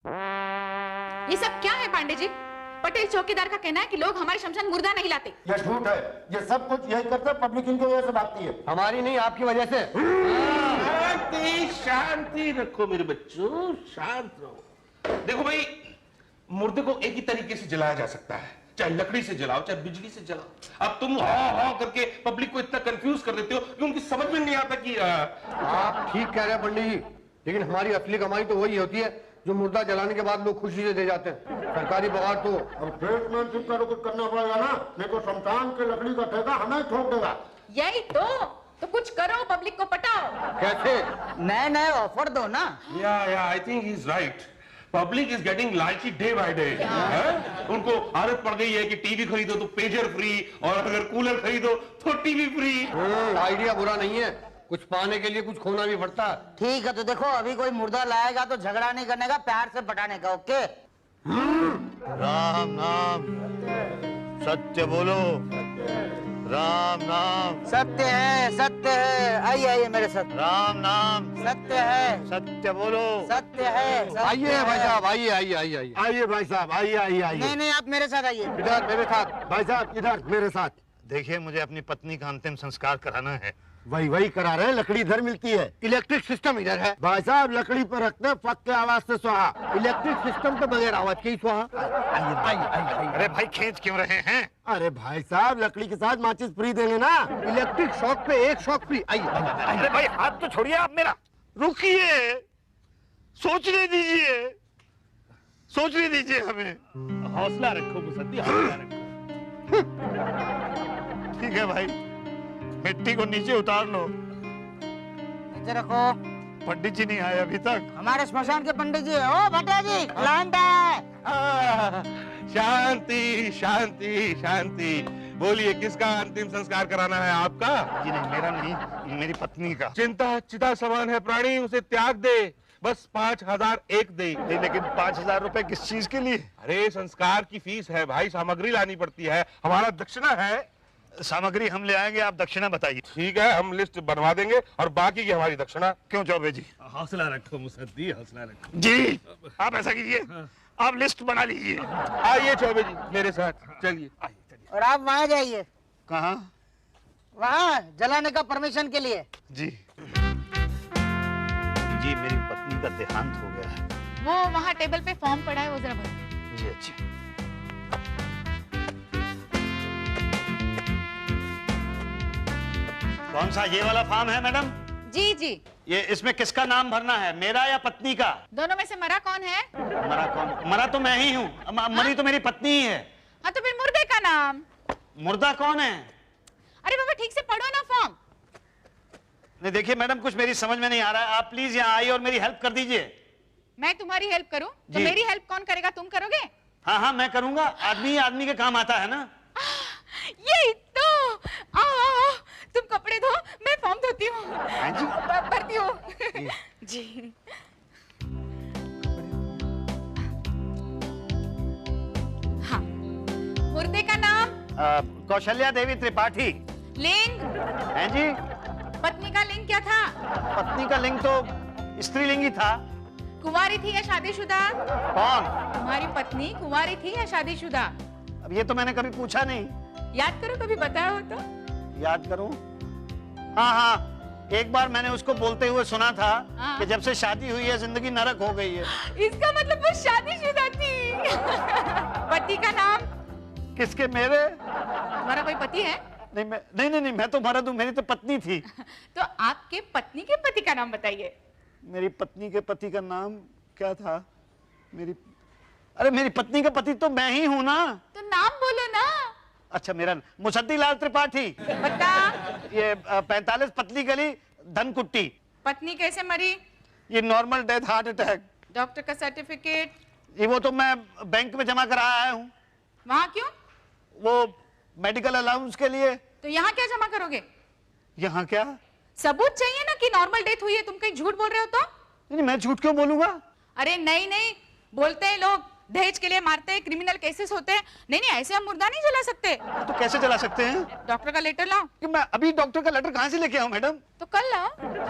ये सब क्या है पांडे जी? पटेल चौकीदार का कहना है कि लोग हमारे शमशान मुर्दा नहीं लाते। ये झूठ है। ये सब कुछ यही करते हैं, पब्लिक इनकी वजह से भागती है। हमारी नहीं, आपकी वजह से। शांति शांति रखो मेरे बच्चों, शांत रहो। देखो भाई, मुर्दे को एक ही तरीके से जलाया जा सकता है, चाहे लकड़ी से जलाओ चाहे बिजली से जलाओ। अब तुम हा करके पब्लिक को इतना कंफ्यूज कर देते हो कि उनकी समझ में नहीं आता कि आप ठीक कह रहे हैं पंडित जी, लेकिन हमारी असली कमाई तो वही होती है जो मुर्दा जलाने के बाद लोग खुशी से दे जाते हैं। सरकारी बगाड़ तो अब ट्रेडमैनशिप का कुछ करना पड़ेगा ना, नहीं तो शमशान के लकड़ी का ठेका हमें ठोक देगा। यही तो कुछ करो, पब्लिक को पटाओ। कैसे? नए नए ऑफर दो ना। या I think he is right. Public is getting lychee day by day. उनको आदत पड़ गई है कि टीवी खरीदो तो पेजर फ्री, और अगर कूलर खरीदो तो टीवी फ्री। आइडिया बुरा नहीं है, कुछ पाने के लिए कुछ खोना भी पड़ता है। ठीक है, तो देखो अभी कोई मुर्दा लाएगा तो झगड़ा नहीं करने का, प्यार से पटाने का। ओके। राम नाम सत्य बोलो, राम नाम सत्य है, सत्य है। आइए आइए मेरे साथ। राम नाम सत्य है, सत्य बोलो, सत्य है। आइए भाई साहब, आइए आइए आइए आइए। आइए भाई साहब, आइए आइए आइए। नहीं नहीं, आप मेरे साथ आइए। इधर मेरे साथ। भाई साहब इधर मेरे साथ। देखिए मुझे अपनी पत्नी का अंतिम संस्कार कराना है। वही करा रहे हैं, लकड़ी इधर मिलती है। इलेक्ट्रिक सिस्टम इधर है। भाई साहब लकड़ी पर रखते हैं, फक के आवाज से स्वाहा। इलेक्ट्रिक सिस्टम तो बगैर आवाज के ही स्वाहा। अरे भाई खींच क्यों रहे हैं? अरे भाई साहब लकड़ी के साथ माचिस फ्री देंगे ना। इलेक्ट्रिक शॉक पे एक शॉक फ्री। आइए। अरे भाई हाथ तो छोड़िए आप मेरा, रुकिए, सोचने दीजिए, सोचने दीजिए हमें। हौसला रखो मुसद्दी, हौसला रखो। ठीक है भाई, मिट्टी को नीचे उतार लो। नीचे रखो। पंडित जी नहीं आए अभी तक। हमारे श्मशान के पंडित जी। ओ भट्टा जी, क्लाइंट है। शांति शांति शांति। बोलिए, किसका अंतिम संस्कार कराना है आपका? जी नहीं, मेरा नहीं, मेरी पत्नी का। चिंता चिता समान है प्राणी, उसे त्याग दे, बस 5000 एक दे। नहीं, लेकिन 5000 रुपए किस चीज के लिए? अरे संस्कार की फीस है भाई, सामग्री लानी पड़ती है, हमारा दक्षिणा है। सामग्री हम ले आएंगे, आप दक्षिणा बताइए। ठीक है, हम लिस्ट बनवा देंगे और बाकी की हमारी दक्षिणा। क्यों चौबे जी? हौसला रखो मुसद्दी, हौसला रखो जी आप ऐसा कीजिए, आप लिस्ट बना लीजिए। आइए चौबे जी मेरे साथ, चलिए। और आप वहाँ जाइए। कहाँ? वहाँ जलाने का परमिशन के लिए। जी जी, मेरी पत्नी का देहांत हो गया है। वो वहाँ टेबल पे फॉर्म पड़ा है, वो जरा भर। जी अच्छा। कौन सा ये वाला फॉर्म है मैडम? जी जी। ये इसमें किसका नाम भरना है, मेरा या पत्नी का? दोनों में से मरा कौन है? मरा कौन? मरा तो मैं ही हूँ, मरी तो मेरी पत्नी ही है। हाँ तो फिर मुर्दे का नाम। मुर्दा कौन है? अरे बाबा ठीक से पढ़ो ना फॉर्म। नहीं देखिए मैडम, कुछ मेरी समझ में नहीं आ रहा है, आप प्लीज यहाँ आइए और मेरी हेल्प कर दीजिए। मैं तुम्हारी हेल्प करूं तो जी। मेरी हेल्प कौन करेगा? तुम करोगे? हाँ हाँ मैं करूंगा, आदमी ही आदमी के काम आता है ना। यही तो। आओ आओ आओ, तुम कपड़े धो, मैं फॉर्म धोती हूँ, भरती हूँ। जी। हाँ, मुर्दे का नाम? कौशल्या देवी त्रिपाठी। लिंग? हैं जी? पत्नी का लिंग क्या था? पत्नी का लिंग तो स्त्रीलिंग ही था। कुंवारी थी या शादीशुदा? कौन? तुम्हारी पत्नी कुंवारी थी या शादीशुदा? अब ये तो मैंने कभी पूछा नहीं। याद करो, कभी बताया हो तो। याद करूं? हाँ हाँ, एक बार मैंने उसको बोलते हुए सुना था कि जब से शादी हुई है जिंदगी नरक हो गई है। इसका मतलब वो शादीशुदा थी। पति का नाम? किसके? मेरे? तुम्हारा कोई पति है? नहीं, मैं तो मर्द हूँ, मेरी तो पत्नी थी। तो आपके पत्नी के पति का नाम बताइए। मेरी पत्नी के पति का नाम क्या था? अरे मेरी पत्नी का पति तो मैं ही हूँ ना। तो नाम बोलो ना। अच्छा, मेरा मुसद्दी लाल त्रिपाठी। बता। ये 45 पतली गली धनकुट्टी। पत्नी कैसे मरी? ये normal death, heart attack. Doctor का सर्टिफिकेट? ये वो तो मैं बैंक में जमा करा आया हूँ। वहाँ क्यों? वो मेडिकल अलाउंस के लिए। तो यहाँ क्या जमा करोगे? यहाँ क्या सबूत चाहिए ना कि नॉर्मल डेथ हुई है। तुम कहीं झूठ बोल रहे हो तो? नहीं, मैं झूठ क्यों बोलूंगा? अरे नहीं नहीं, बोलते हैं लोग, दहेज के लिए मारते हैं, क्रिमिनल केसेस होते हैं। नहीं नहीं, ऐसे हम मुर्दा नहीं जला सकते। तो कैसे जला सकते हैं? डॉक्टर का लेटर लाओ। कि मैं अभी डॉक्टर का लेटर कहाँ से लेके आऊँ मैडम? तो कल लाओ।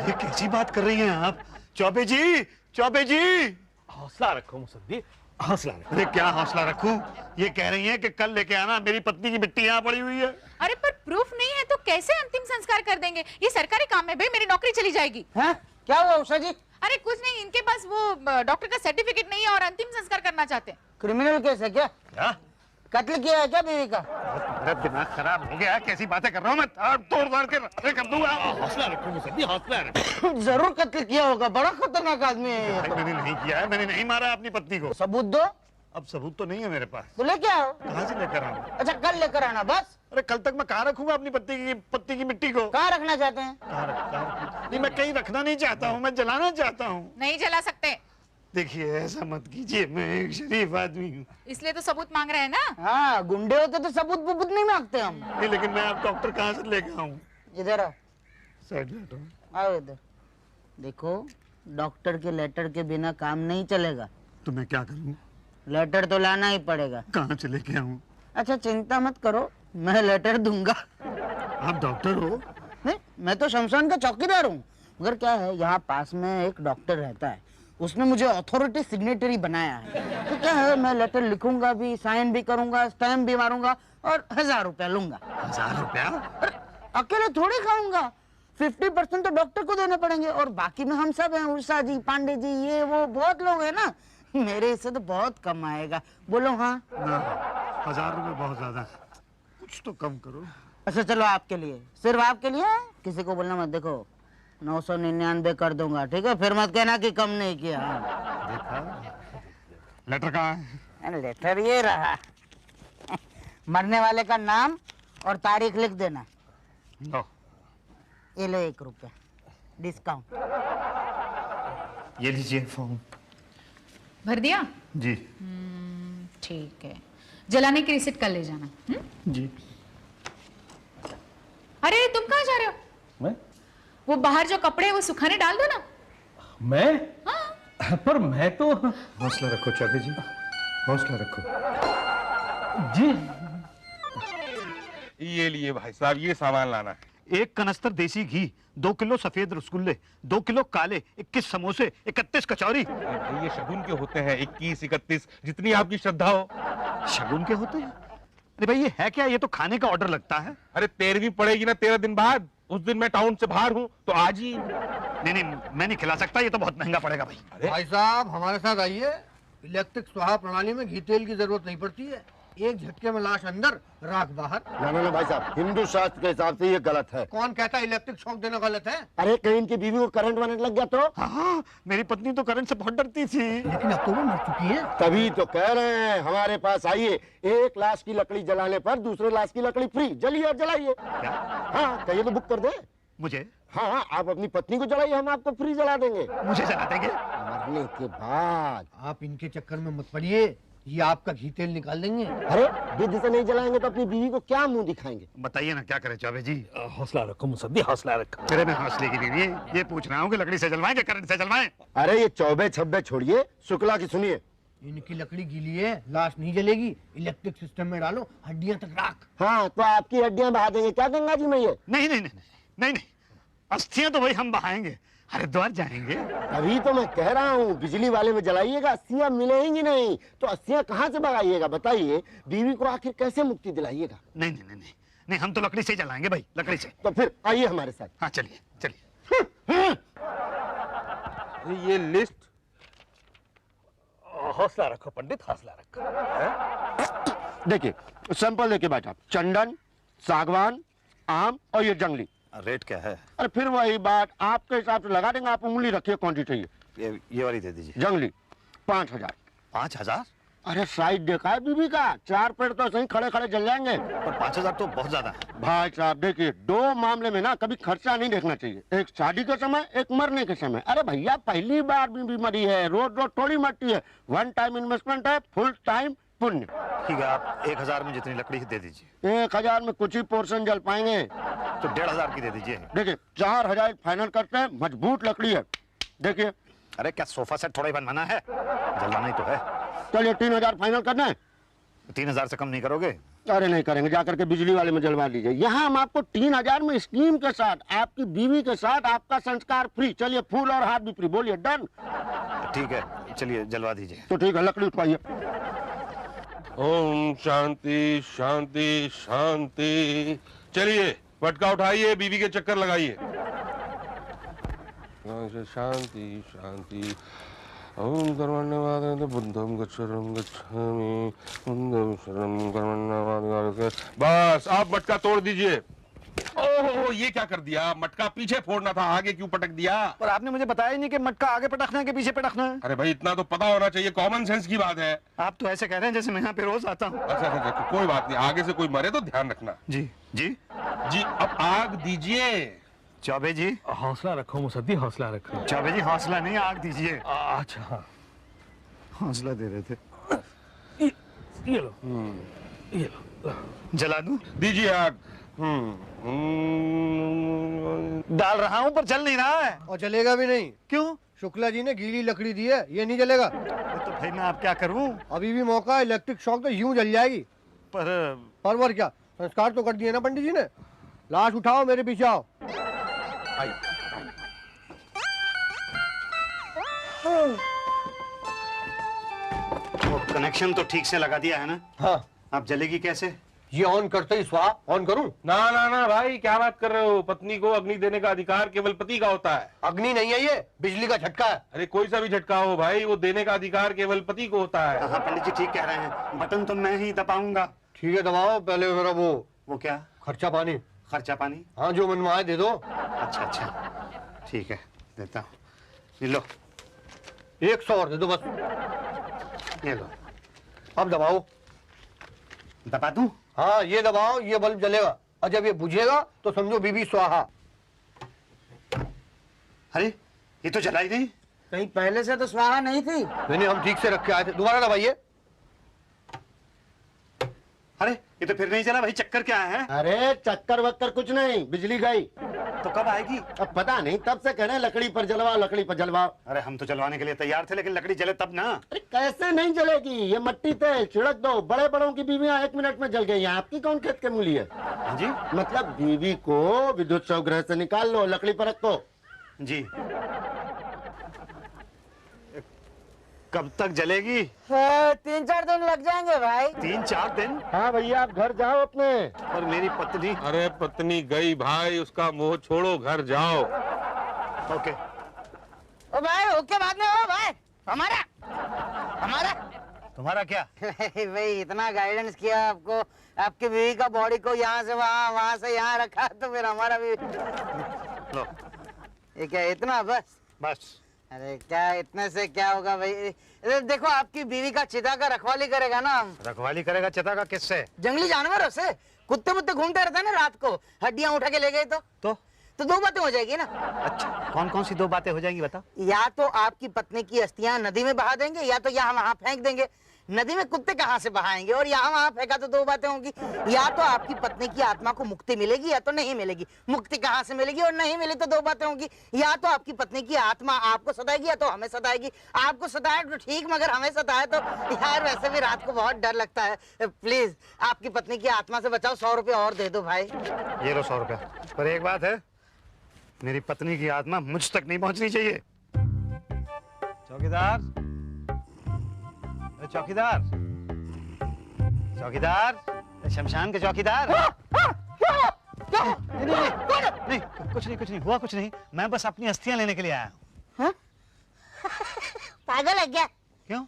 ये कैसी बात कर रही हैं आप? चौबे जी, चौबे जी। हौसला रखो मुसद्दी, हौसला रखो। अरे क्या हौसला रखूं? ये कह रही हैं कि कल लेके आना, मेरी पत्नी की मिट्टी यहाँ पड़ी हुई है। अरे पर प्रूफ नहीं है तो कैसे अंतिम संस्कार कर देंगे? ये सरकारी काम है भाई, मेरी नौकरी चली जाएगी। हैं? क्या हुआ उषा जी? अरे कुछ नहीं, इनके पास वो डॉक्टर का सर्टिफिकेट नहीं है और अंतिम संस्कार करना चाहते हैं। क्रिमिनल केस है क्या? क्या? कत्ल किया है क्या बीवी का? मेरा दिमाग खराब हो गया, कैसी बातें कर रहा हूँ मैं, तोड़ के कर दूंगा। हौसला रखो मुसद्दी, हौसला रखो। जरूर कत्ल किया होगा, बड़ा खतरनाक आदमी है ये भाई, मैंने नहीं किया है, मैंने नहीं मारा अपनी पत्नी को। तो। सबूत दो। अब सबूत तो नहीं है मेरे पास। तो लेके आओ। कहाँ से लेकर आऊँ? अच्छा कल लेकर आना बस। अरे कल तक मैं कहाँ रखूंगा अपनी पत्नी की मिट्टी को? कहाँ रखना चाहते हैं? कहाँ रखूं? नहीं, मैं कहीं रखना नहीं चाहता हूँ, मैं जलाना चाहता हूँ। नहीं जला सकते। देखिए ऐसा मत कीजिए, मैं एक शरीफ आदमी हूँ। इसलिए तो सबूत मांग रहे हैं ना। हाँ गुंडे होते तो सबूत बुबूत नहीं मांगते हम। नहीं, लेकिन मैं अब डॉक्टर कहाँ से लेकर आऊँ? इधर आओ। साइड में हटो। आओ इधर। देखो डॉक्टर के लेटर के बिना काम नहीं चलेगा। तो मैं क्या करूँ? लेटर तो लाना ही पड़ेगा। कहाँ से लेके आऊँ? अच्छा चिंता मत करो, मैं लेटर दूंगा। आप डॉक्टर हो? नहीं, मैं तो शमशान का चौकीदार हूँ। मगर क्या है, यहाँ पास में एक डॉक्टर रहता है, उसने मुझे अथॉरिटी सिग्नेटरी बनाया है। तो क्या है, मैं लेटर लिखूंगा भी, साइन भी करूंगा, स्टैम्प भी मारूंगा और 1000 रुपया लूंगा। 1000 रुपया? अकेले थोड़ी खाऊंगा, 50% तो डॉक्टर को देने पड़ेंगे और बाकी में हम सब हैं, उषा जी, पांडे जी, ये वो बहुत लोग हैं ना। मेरे इससे तो बहुत कम आएगा। बोलो हाँ? ना, 1000 रुपये बहुत ज्यादा, कुछ तो कम करो। अच्छा चलो आपके लिए, सिर्फ आपके लिए, किसी को बोलना मत। देखो 999 कर दूंगा, ठीक है? फिर मत कहना कि कम नहीं किया। देखा, लेटर कहाँ है? लेटर ये रहा। मरने वाले का नाम और तारीख लिख देना। लो। ये लो 1 रुपया डिस्काउंट। ये लीजिए फॉर्म। भर दिया? जी। ठीक है, जलाने की रिसिप्ट कल ले जाना। जी। अरे तुम कहाँ जा रहे हो? मैं? वो बाहर जो कपड़े हैं वो सुखाने डाल दो ना। मैं? हाँ। पर मैं तो। हौसला रखो चाबी जी, हौसला रखो। जी। ये लिए भाई साहब, ये सामान लाना है। 1 कनस्तर देसी घी, 2 किलो सफेद रसगुल्ले, 2 किलो काले, 21 समोसे, 31 कचौरी। अरे भाई ये शगुन के होते हैं, 21, 31, जितनी आपकी श्रद्धा हो। शगुन के होते हैं? अरे भाई ये है क्या? ये तो खाने का ऑर्डर लगता है। अरे 13वीं पड़ेगी ना 13 दिन बाद, उस दिन मैं टाउन से बाहर हूँ तो आज ही। नहीं, मैं नहीं खिला सकता, ये तो बहुत महंगा पड़ेगा भाई। भाई साहब हमारे साथ आइए, इलेक्ट्रिक स्वाहा प्रणाली में घी तेल की जरूरत नहीं पड़ती है, एक झटके में लाश अंदर, राख बाहर। ना भाई साहब, हिंदू शास्त्र के हिसाब से ये गलत है। कौन कहता है इलेक्ट्रिक शॉक देना गलत है? अरे कहीं इनकी बीवी को करंट वरंट लग गया तो? हाँ, मेरी पत्नी तो करंट से बहुत डरती थी। लेकिन अब तो वो मर चुकी है। तभी तो कह रहे हैं हमारे पास आइए, 1 लाश की लकड़ी जलाने पर दूसरे लाश की लकड़ी फ्री, जलिए और जलाइए। क्या? हाँ कहिए तो बुक कर दे। मुझे? हाँ आप अपनी पत्नी को जलाइए, हम आपको फ्री जला देंगे मुझे जला देंगे? मरने के बाद। आप इनके चक्कर में मत पड़िए, ये आपका घी तेल निकाल देंगे। अरे विधि से नहीं जलाएंगे तो अपनी बीवी को क्या मुंह दिखाएंगे? बताइए ना क्या करें चाबे जी। हौसला रखो मुसद्दी, हौसला रखो। मेरे में हौसले की नहीं है, ये पूछ रहा हूँ कि लकड़ी से जलवाएं कि करंट से जलवाएं? अरे ये चौबे छब्बे छोड़िए, शुक्ला की सुनिए। इनकी लकड़ी गीली है, लाश नहीं जलेगी, इलेक्ट्रिक सिस्टम में डालो, हड्डियां तक राख। हाँ तो आपकी हड्डियां बहा देंगे क्या गंगा जी में? ये नहीं, अस्थियां तो भाई हम बहाएंगे, हरिद्वार जाएंगे। अभी तो मैं कह रहा हूँ बिजली वाले में जलाइएगा, अस्थियां मिलेंगी नहीं तो अस्थियां कहाँ से भगाइएगा? बताइए, बीवी को आखिर कैसे मुक्ति दिलाइएगा? नहीं, हम तो लकड़ी से जलाएंगे भाई, लकड़ी से। तो फिर आइए हमारे साथ। हाँ चलिए। ये लिस्ट। हौसला रखो पंडित, हौसला रखो। देखिए सैंपल देखिए भाई साहब, चंदन, सागवान, आम और ये जंगली। रेट क्या है? अरे फिर वही बात, आपके हिसाब से लगा देंगे। आप उंगली रखिए कौन सी चाहिए। ये वाली दे दीजिए। जंगली 5000। 5000? अरे साइज देखा है बीबी का? 4 पेड़ तो सही खड़े खड़े जल जाएंगे। पर 5000 तो बहुत ज्यादा है। भाई साहब देखिए, 2 मामले में ना कभी खर्चा नहीं देखना चाहिए, एक शादी के समय, एक मरने के समय। अरे भैया पहली बार बीबी मरी है, रोज रोज थोड़ी मरती है। 1 टाइम इन्वेस्टमेंट है, फुल टाइम पुण्य। ठीक है, आप 1000 में जितनी लकड़ी दे दीजिए। 1000 में कुछ ही पोर्शन जल पाएंगे तो 1500 की दे दीजिए। देखिए 4000 फाइनल करते हैं, मजबूत लकड़ी है। देखिए अरे क्या सोफा सेट थोड़ा ही बनवाना है, जलवाना ही तो है। चलिए 3000 फाइनल करना है। 3000 से कम नहीं करोगे? अरे नहीं करेंगे, जाकर के बिजली वाले में जलवा लीजिए। यहाँ हम आपको 3000 में स्कीम के साथ, आपकी बीवी के साथ आपका संस्कार फ्री। चलिए फूल और हाथ भी फ्री। बोलिए डन। ठीक है, चलिए जलवा दीजिए। तो ठीक है, लकड़ी उठवाइए। ओम शांति शांति शांति। चलिए पटका उठाइए, बीवी के चक्कर लगाइए। शांति शांति। ओम कर्मण्यवाद बुद्धम गच्छरम गच्छामि बुद्धम शरणं कर्मण्यवाद। बस आप मटका तोड़ दीजिए। ओह ये क्या कर दिया, मटका पीछे फोड़ना था, आगे क्यों पटक दिया? पर आपने मुझे बताया ही नहीं कि मटका आगे पटकना है कि पीछे पटकना है। अरे भाई इतना तो पता होना चाहिए, कॉमन सेंस की बात है। आप तो ऐसे कह रहे हैं जैसे मैं यहाँ पे रोज आता हूँ। अच्छा अच्छा अच्छा, कोई बात नहीं, आगे से कोई मरे तो ध्यान रखना। जी जी जी अब आग दीजिए। चौबे जी, हौसला रखो मुसद्दी, हौसला रखो। चौबे जी हौसला नहीं, आग दीजिए। अच्छा हाँ, हौसला दे रहे थे। ये लो, ये लो। जला दूं? दीजिए आग। डाल रहा हूँ पर जल नहीं रहा है। और जलेगा भी नहीं। क्यों? शुक्ला जी ने गीली लकड़ी दी है, ये नहीं जलेगा। तो भाई मैं आप क्या करूँ? अभी भी मौका है, इलेक्ट्रिक शॉक तो यूं जल जाएगी। पर क्या संस्कार तो कर दिए ना पंडित जी ने। लाश उठाओ, मेरे पीछे आओ। वो कनेक्शन तो ठीक से लगा दिया है ना? हाँ, आप जलेगी कैसे? ये ऑन करते ही स्वाहा ऑन करूं? ना ना ना भाई, क्या बात कर रहे हो? पत्नी को अग्नि देने का अधिकार केवल पति का होता है। अग्नि नहीं है, ये बिजली का झटका है। अरे कोई सा भी झटका हो भाई, वो देने का अधिकार केवल पति को होता है। हाँ पंडित जी ठीक कह रहे हैं, बटन तो मैं ही दबाऊंगा। ठीक है, दबाओ। पहले मेरा वो क्या? खर्चा पानी। खर्चा पानी? हाँ, जो मनवाए दे दो। अच्छा अच्छा ठीक है, देता हूँ। ये लो। 100 और दे दो बस। ये लो। अब दबाओ। दबा दूं? हाँ, ये दबाओ, ये बल्ब जलेगा और जब ये बुझेगा तो समझो बीबी स्वाहा। अरे ये तो जला ही नहीं। कहीं पहले से तो स्वाहा नहीं थी। नहीं, हम ठीक से रख के आए थे। दोबारा दबाइए। अरे ये तो फिर नहीं चला भाई, चक्कर क्या है? अरे चक्कर वक्कर कुछ नहीं, बिजली गई। तो कब आएगी? अब पता नहीं, तब से कह रहे हैं लकड़ी पर जलवाओ, लकड़ी पर जलवाओ। अरे हम तो जलवाने के लिए तैयार थे, लेकिन लकड़ी जले तब ना। अरे कैसे नहीं जलेगी, ये मट्टी तेल छिड़क दो। बड़े बड़ों की बीवियां 1 मिनट में जल गई, आपकी कौन खेत के मूली है? हाँ जी मतलब बीवी को विद्युत शवगृह से निकाल लो, लकड़ी पर रखो। जी। कब तक जलेगी? 3-4 दिन लग जाएंगे भाई। 3-4 दिन? हाँ भैया, आप घर जाओ अपने। और मेरी पत्नी? अरे पत्नी गई भाई, उसका मोह छोड़ो, घर जाओ। ओके। ओ भाई, ओके बाद में हो भाई। हमारा तुम्हारा क्या? भाई इतना गाइडेंस किया आपको, आपकी बीवी का बॉडी को यहाँ से वहाँ, वहाँ से यहाँ रखा, तो फिर हमारा भी। लो ये क्या इतना बस? बस। अरे क्या इतने से क्या होगा भाई? देखो आपकी बीवी का चिता का रखवाली करेगा ना। रखवाली करेगा चिता का? किससे? जंगली जानवरों से। कुत्ते मुत्ते घूमते रहते हैं ना रात को, हड्डियां उठा के ले गए तो 2 बातें हो जाएगी ना। अच्छा, कौन कौन सी 2 बातें हो जाएंगी बता? या तो आपकी पत्नी की अस्थियां नदी में बहा देंगे, या तो यहाँ वहां फेंक देंगे। नदी में कुत्ते कहाँ से बहाएंगे, और यहाँ वहां फेंका तो 2 बातें होंगी। या तो आपकी पत्नी की आत्मा को मुक्ति मिलेगी, या तो नहीं मिलेगी। मुक्ति कहाँ से मिलेगी, और नहीं मिली तो 2 बातें होंगी। या तो आपकी पत्नी की आत्मा आपको सताएगी, या तो हमें सताएगी। आपको सताए तो ठीक, मगर हमें सताए तो यार वैसे भी रात को बहुत डर लगता है। प्लीज आपकी पत्नी की आत्मा से बचाओ, 100 रुपये और दे दो भाई। ये लो 100 रुपया। पर एक बात है, मेरी पत्नी की आत्मा मुझ तक नहीं पहुंचनी चाहिए। चौकीदार, अरे चौकीदार, चौकीदार, शमशान के चौकीदार। नहीं, कुछ नहीं हुआ, कुछ नहीं। मैं बस अपनी अस्थियां लेने के लिए आया हूँ। पागल है क्या? क्यों?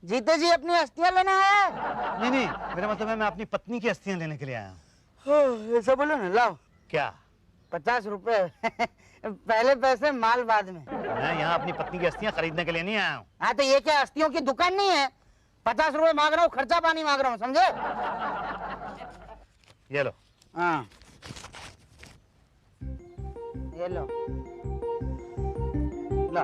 जीते जी अपनी अस्थियां लेना है? नहीं, मेरा मतलब है मैं अपनी पत्नी की अस्थियां लेने के लिए आया हूँ। ऐसा बोलो ना, लाओ। क्या? 50 रुपए। पहले पैसे माल बाद में। मैं यहाँ अपनी पत्नी की अस्थियां खरीदने के लिए नहीं आया हूँ। हाँ तो ये क्या अस्थियों की दुकान नहीं है? 50 रुपए मांग रहा हूँ, खर्चा पानी मांग रहा हूँ, समझे? ये लो। हाँ ये लो, लो।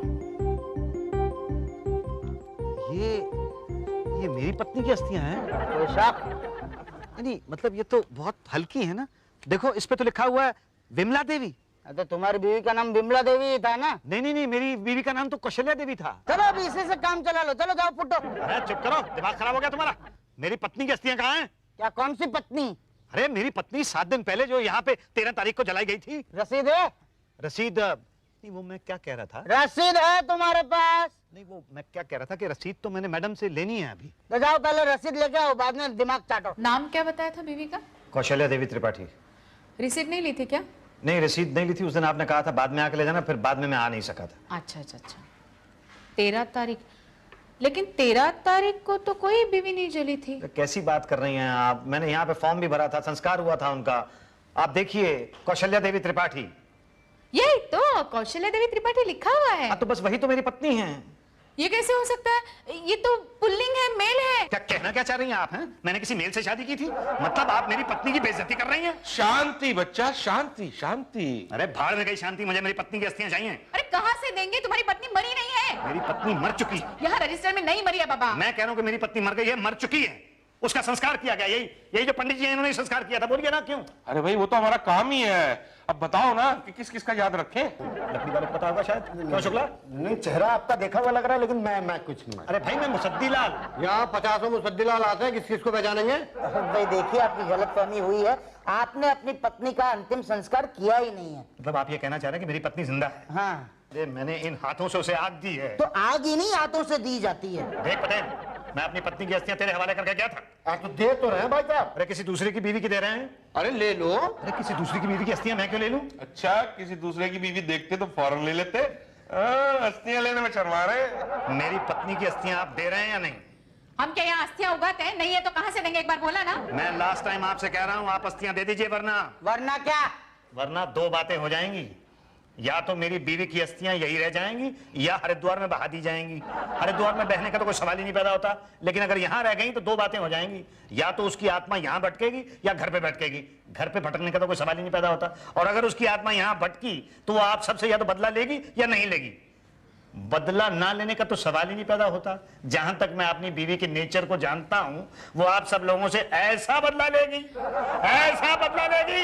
ये मेरी पत्नी की अस्थियां हैं? कोई शक? नहीं, मतलब ये तो बहुत हल्की है ना। देखो इस पे तो लिखा हुआ है विमला देवी। तो तुम्हारी बीवी का नाम बिमला देवी ही था ना? नहीं, मेरी बीवी का नाम तो कौशल्या देवी था। चलो अभी इसी से काम चला लो, चलो जाओ फुटो। अरे चुप करो, दिमाग खराब हो गया तुम्हारा। मेरी पत्नी की अस्थियां कहाँ हैं? क्या कौन सी पत्नी? अरे मेरी पत्नी 7 दिन पहले जो यहाँ पे 13 तारीख को जलाई गई थी। रसीद है? रसीद नहीं, वो मैं क्या कह रहा था। रसीद है तुम्हारे पास? नहीं वो मैं क्या कह रहा था कि रसीद तो मैंने मैडम से लेनी है अभी। तो जाओ पहले रसीद लेके आओ, बाद में दिमाग चाटो। नाम क्या बताया था बीवी का? कौशल्या देवी त्रिपाठी। रिसीट नहीं ली थी क्या? नहीं रसीद नहीं ली थी, उस दिन आपने कहा था बाद में आके ले जाना, फिर बाद में मैं आ नहीं सका था। अच्छा अच्छा अच्छा, 13 तारीख। लेकिन 13 तारीख को तो कोई बीवी नहीं जली थी। तो कैसी बात कर रही हैं आप? मैंने यहाँ पे फॉर्म भी भरा था, संस्कार हुआ था उनका। आप देखिए कौशल्या देवी त्रिपाठी। यही तो कौशल्या देवी त्रिपाठी लिखा हुआ है। हाँ तो बस वही तो मेरी पत्नी है। ये कैसे हो सकता है? ये तो पुल्लिंग है, मेल है। क्या कहना क्या चाह रही हैं आप? हैं मैंने किसी मेल से शादी की थी? मतलब आप मेरी पत्नी की बेइज्जती कर रही हैं? शांति बच्चा, शांति शांति। अरे भाड़ में गई शांति, मुझे मेरी पत्नी की अस्थियां चाहिए। अरे कहाँ से देंगे? तुम्हारी पत्नी मरी नहीं है। मेरी पत्नी मर चुकी है। यहाँ रजिस्टर में नहीं मरी है बाबा। मैं कह रहा हूँ कि मेरी पत्नी मर गई है, मर चुकी है, उसका संस्कार किया गया। यही जो पंडित जी हैं इन्होंने संस्कार किया था। बोलिए ना क्यों? अरे भाई वो तो हमारा काम ही है। अब बताओ ना कि किस किस का याद रखें। लकड़ी वाले को पता होगा शायद। क्यों शुक्ला? नहीं, चेहरा आपका देखा हुआ लग रहा है, लेकिन मैं कुछ नहीं। अरे भाई मैं मुसद्दी लाल। यहाँ 50 मुसद्दीलाल आते हैं, किस किस को पहचानेंगे? भाई देखिए, आपकी गलतफहमी हुई है। आपने अपनी पत्नी का अंतिम संस्कार किया ही नहीं है। मतलब आप ये कहना चाह रहे हैं कि मेरी पत्नी जिंदा है? हाँ। अरे मैंने इन हाथों से उसे आग दी है। तो आग ही नहीं हाथों से दी जाती है। देख पटेल, मैं अपनी पत्नी की अस्थियां तेरे हवाले करके गया था। आप तो दे तो रहे हैं भाई साहब। अरे किसी दूसरे की बीवी की दे रहे हैं? अरे ले लो। अरे किसी दूसरे की बीवी की अस्थियां मैं क्यों ले लूं? अच्छा, किसी दूसरे की बीवी देखते तो फौरन ले लेते। अस्थियां लेने में शर्मा रहे। मेरी पत्नी की अस्थियां आप दे रहे हैं या नहीं? हम क्या यहाँ अस्थियां उगाते हैं? नहीं है तो कहाँ से देंगे? एक बार बोला ना। मैं लास्ट टाइम आपसे कह रहा हूं, आप अस्थियां दे दीजिए, वरना क्या? वरना दो बातें हो जाएंगी। या तो मेरी बीवी की अस्थियां यही रह जाएंगी या हरिद्वार में बहा दी जाएंगी। हरिद्वार में बहने का तो कोई सवाल ही नहीं पैदा होता, लेकिन अगर यहां रह गई तो दो बातें हो जाएंगी। या तो उसकी आत्मा यहां भटकेगी या घर पे भटकेगी। घर पे भटकने का तो कोई सवाल ही नहीं पैदा होता। और अगर उसकी आत्मा यहां भटकी तो वो आप सबसे या तो बदला लेगी या नहीं लेगी। बदला ना लेने का तो सवाल ही नहीं पैदा होता। जहां तक मैं अपनी बीवी के नेचर को जानता हूं, वो आप सब लोगों से ऐसा बदला लेगी, ऐसा बदला लेगी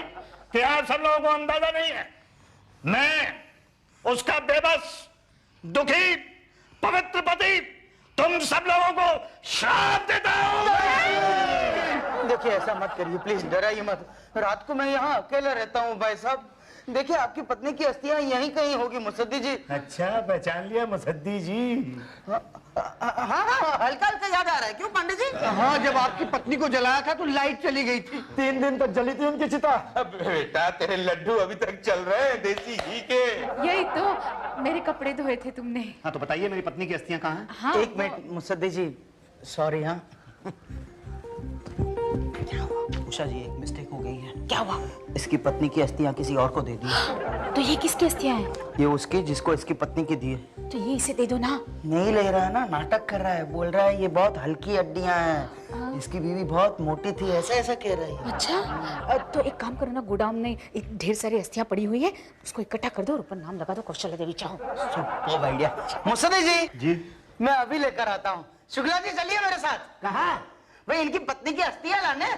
कि आप सब लोगों को अंदाजा नहीं है। मैं उसका बेबस, दुखी, पवित्र पति तुम सब लोगों को श्राप देता हूं। देखिए, ऐसा मत करिए प्लीज, डराइए मत। रात को मैं यहाँ अकेला रहता हूँ भाई साहब। देखिए, आपकी पत्नी की अस्थियां यहीं कहीं होगी मुसद्दी जी। अच्छा, पहचान लिया मुसद्दी जी? हाँ, हल्का हल्का याद आ रहा है। क्यों पंडित जी? हाँ, जब आपकी पत्नी को जलाया था तो लाइट चली गई थी। 3 दिन तक जली थी उनकी चिता। अब बेटा तेरे लड्डू अभी तक चल रहे हैं देसी घी के। यही तो, मेरे कपड़े धोए थे तुमने। हाँ तो बताइए मेरी पत्नी की अस्थियां कहाँ हैं? हाँ, एक मिनट मुसद्दी जी, सॉरी। हाँ, उषा जी, एक मिस्टेक हो गई है। क्या हुआ? इसकी पत्नी की अस्थियां किसी और को दे दी। तो ये किसकी अस्थियां हैं? ये उसकी जिसको इसकी पत्नी की दी है। तो ये इसे दे दो ना। नहीं ले रहा है ना, नाटक कर रहा है। बोल रहा है ये बहुत हल्की हड्डियां हैं, इसकी बीवी बहुत मोटी थी, ऐसा ऐसा कह रहा है। अच्छा, तो एक काम करो ना, गोदाम में ढेर सारी अस्थियां पड़ी हुई है, उसको इकट्ठा कर दो और ऊपर नाम लगा दो कौशल्या देवी। चाहो सुपर आइडिया। मुसद्दी जी जी मैं अभी लेकर आता हूँ। शुक्ला जी चलिए मेरे साथ। कहाँ? भाई इनकी पत्नी की अस्थियां लाने।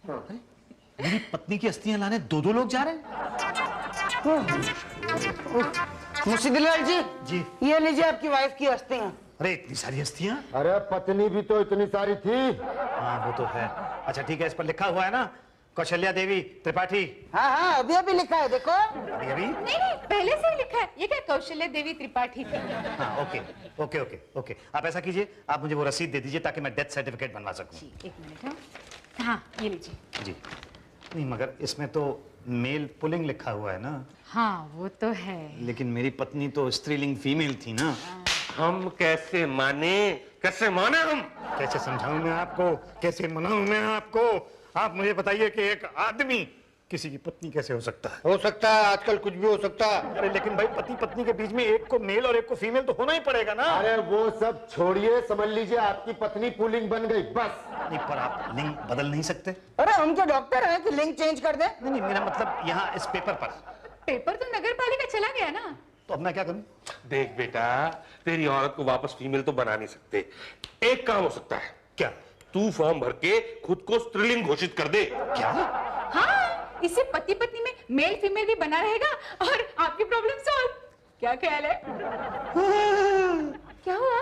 मेरी पत्नी की अस्थियां लाने दो लोग जा रहे हैं? मुसद्दीलाल जी, जी ये लीजिए आपकी वाइफ की अस्थियां। अरे इतनी सारी अस्थियां? अरे पत्नी भी तो इतनी सारी थी। हाँ वो तो है। अच्छा ठीक है, इस पर लिखा हुआ है ना कौशल्या देवी त्रिपाठी? हाँ, अभी अभी लिखा है, देखो। अभी अभी? नहीं, पहले से ही लिखा है। ये क्या कौशल्या देवी त्रिपाठी थी? हाँ ओके ओके ओके ओके। आप ऐसा कीजिए, आप मुझे वो रसीद दे दीजिए ताकि मैं डेथ सर्टिफिकेट बनवा सकूं। एक मिनट। हाँ, ये लीजिए। जी नहीं, मगर इसमें तो मेल पुलिंग लिखा हुआ है ना? हाँ वो तो है, लेकिन मेरी पत्नी तो स्त्रीलिंग फीमेल थी ना। हम कैसे माने हम? कैसे समझाऊं मैं आपको, कैसे मनाऊं मैं आपको? आप मुझे बताइए कि एक आदमी किसी की पत्नी कैसे हो सकता है? हो सकता है, आजकल कुछ भी हो सकता है। अरे लेकिन भाई पति पत्नी के बीच में एक को मेल और एक को फीमेल तो होना ही पड़ेगा ना। अरे वो सब छोड़िए, समझ लीजिए आपकी पत्नी पुलिंग बन गई, बस। नहीं, पर आप लिंग बदल नहीं सकते? अरे हम क्या डॉक्टर हैं कि लिंग चेंज कर दे? नहीं, मेरा मतलब यहाँ इस पेपर पर। पेपर तो नगर पालिका चला गया ना। तो अब मैं क्या करूं? देख बेटा, तेरी औरत को वापस फीमेल तो बना नहीं सकते। एक काम हो सकता है। क्या? तू फॉर्म भर के खुद को स्त्रीलिंग घोषित कर दे। क्या? हाँ, इससे पति पत्नी में मेल फीमेल भी बना रहेगा और आपकी प्रॉब्लम सॉल्व। क्या ख्याल है? क्या हुआ?